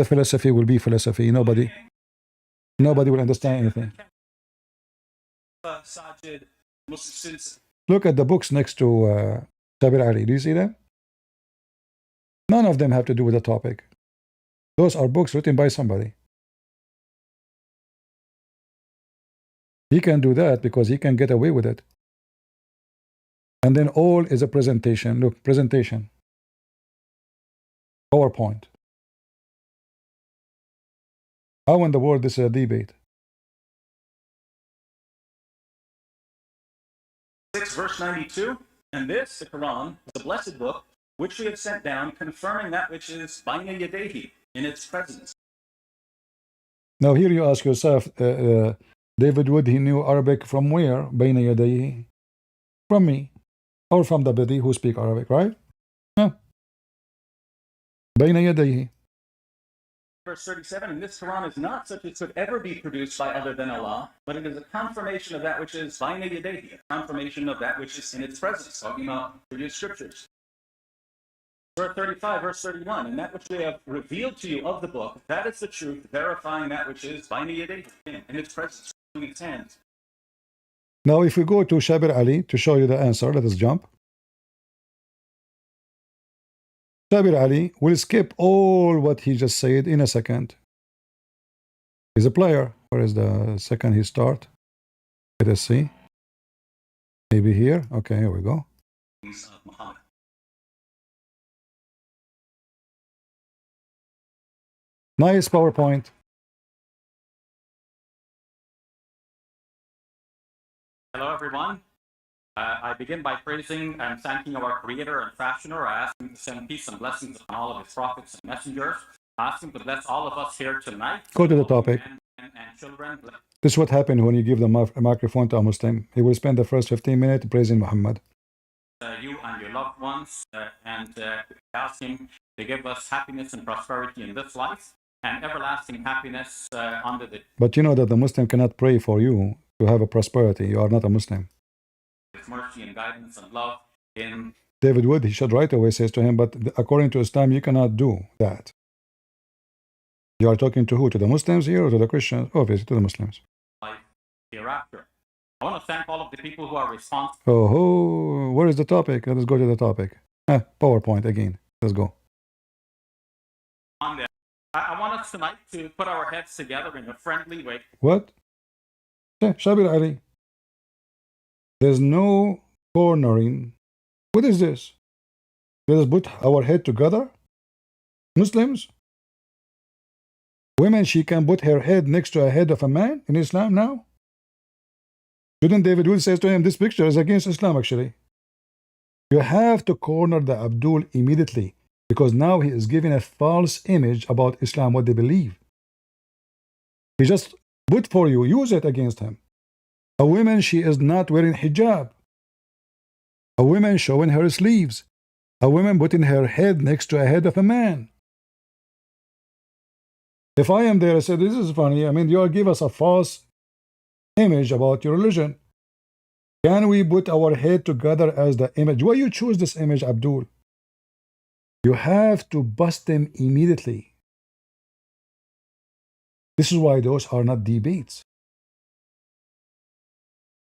The philosophy will be philosophy. Nobody will understand anything. Look at the books next to Sabir Ali. Do you see them? None of them have to do with the topic. Those are books written by somebody. He can do that because he can get away with it. And then all is a presentation. Look, presentation. PowerPoint. How in the world this is a debate? 6 verse 92, and this, the Quran, is a blessed book, which we have sent down, confirming that which is bayna yadayhi, in its presence. Now here you ask yourself, David Wood, he knew Arabic from where? Bayna yadayhi? From me. Or from the Badi who speak Arabic, right? Huh. Bayna yadayhi. Verse 37, and this Quran is not such as could ever be produced by other than Allah, but it is a confirmation of that which is bayna yadayhi, a confirmation of that which is in its presence, talking about produced scriptures. Surah 35, verse 31, and that which we have revealed to you of the book, that is the truth, verifying that which is bayna yadayhi, in its presence, in its hands. Now if we go to Shabir Ali to show you the answer, let us jump. Shabir Ali will skip all what he just said in a second. He's a player. Where is the second he start? Let us see. Maybe here. Okay, here we go. Nice PowerPoint. Hello, everyone. I begin by praising and thanking our Creator and Fashioner. I ask Him to send peace and blessings upon all of His prophets and messengers. I ask Him to bless all of us here tonight. Go to the topic. And children. This is what happened when you give the microphone to a Muslim. He will spend the first 15 minutes praising Muhammad. You and your loved ones, and ask Him to give us happiness and prosperity in this life and everlasting happiness under the. But you know that the Muslim cannot pray for you to have a prosperity. You are not a Muslim. His mercy and guidance and love in. David Wood, he should right away says to him, but according to Islam, you cannot do that. You are talking to who? To the Muslims here or to the Christians? Obviously, to the Muslims. Hereafter. I want to thank all of the people who are responsible. Oh, where is the topic? Let us go to the topic. PowerPoint again. Let's go. On there. I want us tonight to put our heads together in a friendly way. What? Shabir Ali. There's no cornering. What is this? Let us put our head together? Muslims? Women, she can put her head next to a head of a man in Islam now? Shouldn't David Wood says to him, this picture is against Islam actually. You have to corner the Abdul immediately because now he is giving a false image about Islam, what they believe. He just put for you, use it against him. A woman, she is not wearing hijab. A woman showing her sleeves. A woman putting her head next to a head of a man. If I am there, I say, this is funny. I mean, you give us a false image about your religion. Can we put our head together as the image? Why you choose this image, Abdul? You have to bust them immediately. This is why those are not debates.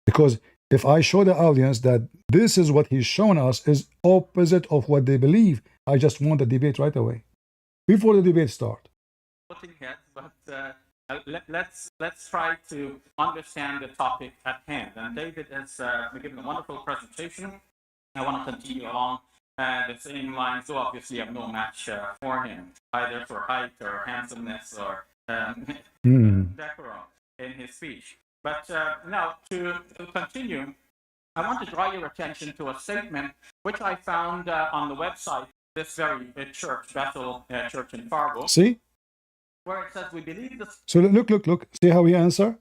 Because if I show the audience that this is what he's shown us is opposite of what they believe, I just want the debate right away. Before the debate starts. Heads, but let's try to understand the topic at hand. And David has given a wonderful presentation. I want to continue along the same lines. So obviously, I have no match for him, either for height or handsomeness or decorum in his speech. But now to continue, I want to draw your attention to a statement which I found on the website, this very church, Bethel Church in Fargo. See? Where it says we believe this. So look. See how he answered?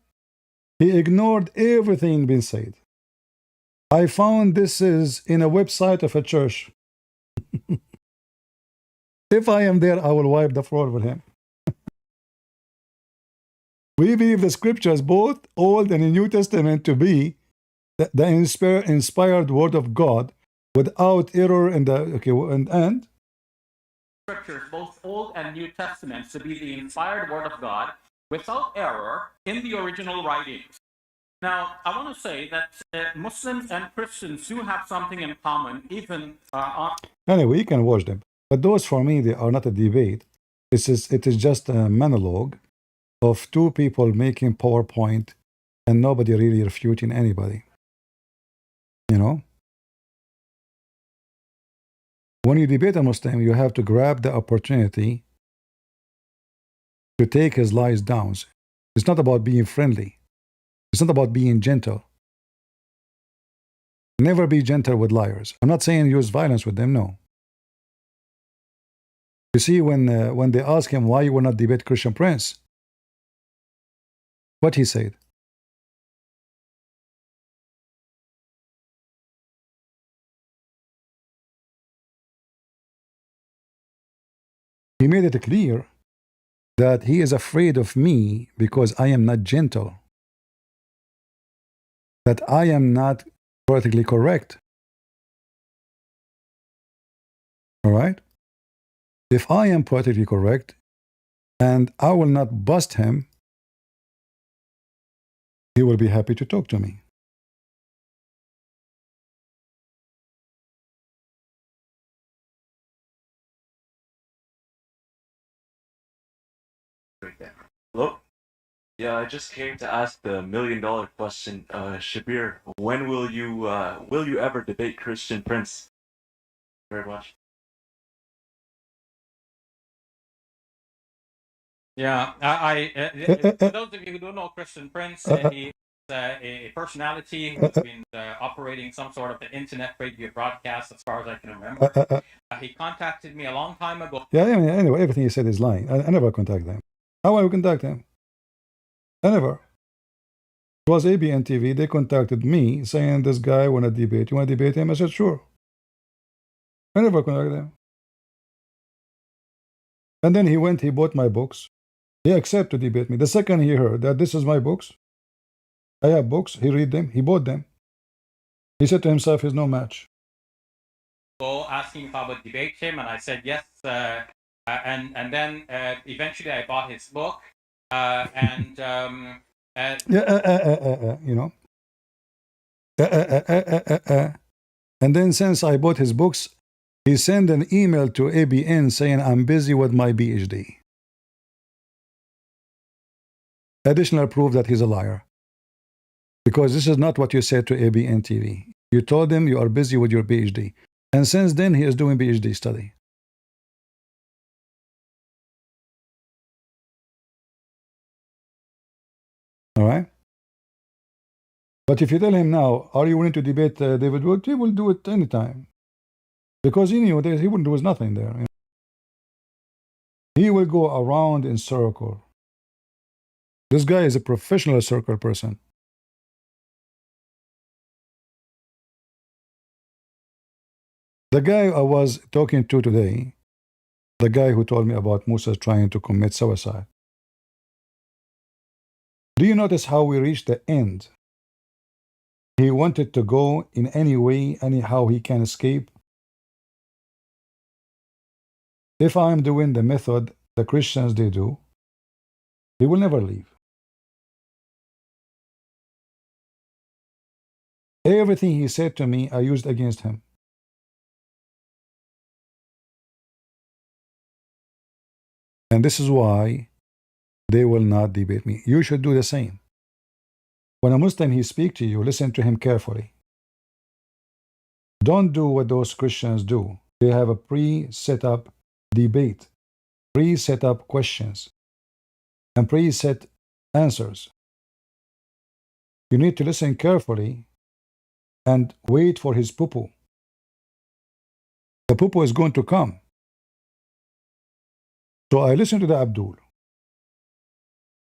He ignored everything being said. I found this is in a website of a church. If I am there, I will wipe the floor with him. We believe the scriptures, both Old and New Testament, to be the inspired word of God without error in the and scriptures, both Old and New Testaments, to be the inspired word of God without error in the original writings. Now, I want to say that Muslims and Christians do have something in common, even on. Anyway, you can watch them. But those, for me, they are not a debate. It is just a monologue of two people making PowerPoint and nobody really refuting anybody. You know? When you debate a Muslim, you have to grab the opportunity to take his lies down. It's not about being friendly. It's not about being gentle. Never be gentle with liars. I'm not saying use violence with them, no. You see, when they ask him why you will not debate Christian Prince, what he said? He made it clear that he is afraid of me because I am not gentle, that I am not politically correct. All right? If I am politically correct and I will not bust him, he will be happy to talk to me. Hello? Yeah, I just came to ask the $1,000,000 question. Shabir, when will you ever debate Christian Prince? Very much. Yeah, for those of you who don't know Christian Prince, he's a personality who's been operating some sort of an internet radio broadcast, as far as I can remember. He contacted me a long time ago. Yeah, anyway, everything he said is lying. I never contact them. How will I contact them? I never. It was ABN TV. They contacted me saying, this guy want to debate. You want to debate him? I said, sure. I never contacted them. And then he bought my books. He accepted to debate me. The second he heard that this is my books, I have books, he read them, he bought them. He said to himself, he's no match. So asking if I would debate him, and I said yes. And then eventually I bought his book. You know. And then since I bought his books, he sent an email to ABN saying, I'm busy with my PhD. Additional proof that he's a liar. Because this is not what you said to ABN TV. You told him you are busy with your PhD. And since then, he is doing PhD study. All right? But if you tell him now, are you willing to debate David Wood? He will do it anytime. Because he knew he wouldn't do nothing there. You know? He will go around in circle. This guy is a professional circle person. The guy I was talking to today, the guy who told me about Musa trying to commit suicide. Do you notice how we reached the end? He wanted to go in any way, anyhow he can escape. If I'm doing the method the Christians they do, he will never leave. Everything he said to me, I used against him. And this is why they will not debate me. You should do the same. When a Muslim he speaks to you, listen to him carefully. Don't do what those Christians do. They have a pre-set up debate, pre-set up questions, and pre-set answers. You need to listen carefully and wait for his poo-poo. The poo-poo is going to come. So I listen to the Abdul.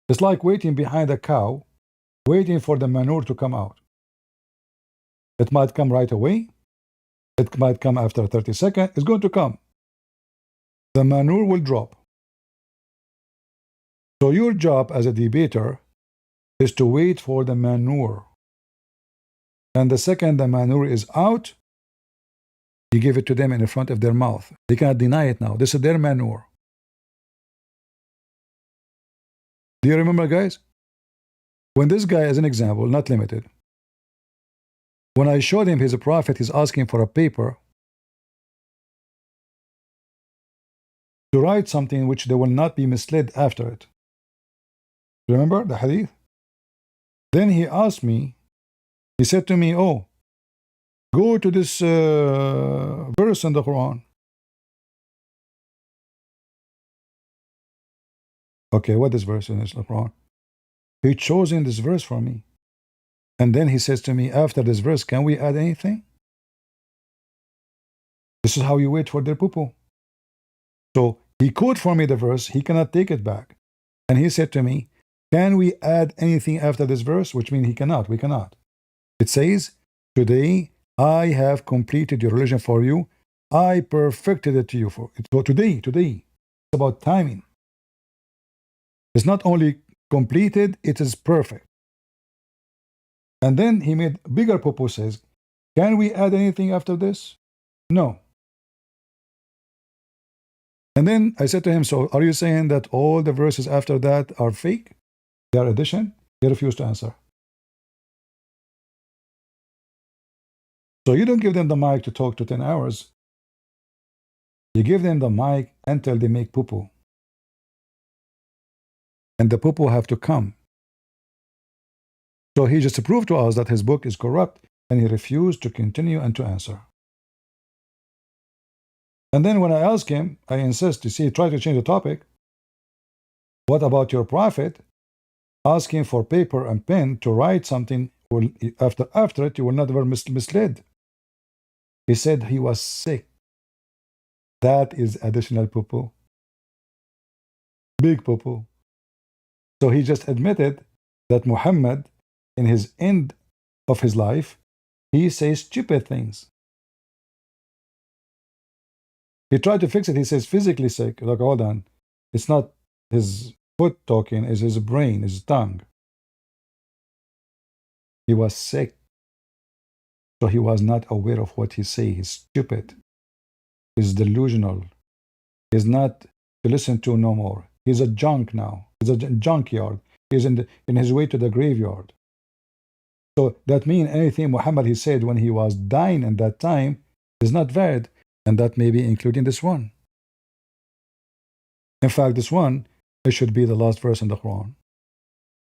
It's like waiting behind a cow, waiting for the manure to come out. It might come right away. It might come after 30 seconds. It's going to come. The manure will drop. So your job as a debater is to wait for the manure. And the second the manure is out, He gave it to them in the front of their mouth. They cannot deny it now. This is their manure. Do you remember, guys? When this guy, as an example, not limited, when I showed him he's a prophet, he's asking for a paper to write something which they will not be misled after it. Remember the hadith? Then he asked me, he said to me, oh, go to this verse in the Quran. Okay, what is verse in the Quran? He chosen this verse for me. And then he says to me, after this verse, can we add anything? This is how you wait for their poo-poo. So he quoted for me the verse, he cannot take it back. And he said to me, can we add anything after this verse? Which means he cannot, we cannot. It says, today I have completed your religion for you. I perfected it to you for it. So today. It's about timing. It's not only completed, it is perfect. And then he made bigger purpose, says, can we add anything after this? No. And then I said to him, so are you saying that all the verses after that are fake? They are addition? He refused to answer. So you don't give them the mic to talk to 10 hours. You give them the mic until they make poo-poo. And the poo-poo have to come. So he just proved to us that his book is corrupt, and he refused to continue and to answer. And then when I ask him, I insist, you see, try to change the topic. What about your prophet? Asking for paper and pen to write something, after it, you will not ever misled. He said he was sick. That is additional poo-poo. Big poo-poo. So he just admitted that Muhammad, in his end of his life, he says stupid things. He tried to fix it. He says physically sick. Like, hold on. It's not his foot talking, it's his brain, his tongue. He was sick. So he was not aware of what he say. He's stupid. He's delusional. He's not to listen to no more. He's a junk now. He's a junkyard. He's in his way to the graveyard. So that means anything Muhammad he said when he was dying at that time is not valid, and that may be including this one. In fact, this one, it should be the last verse in the Quran.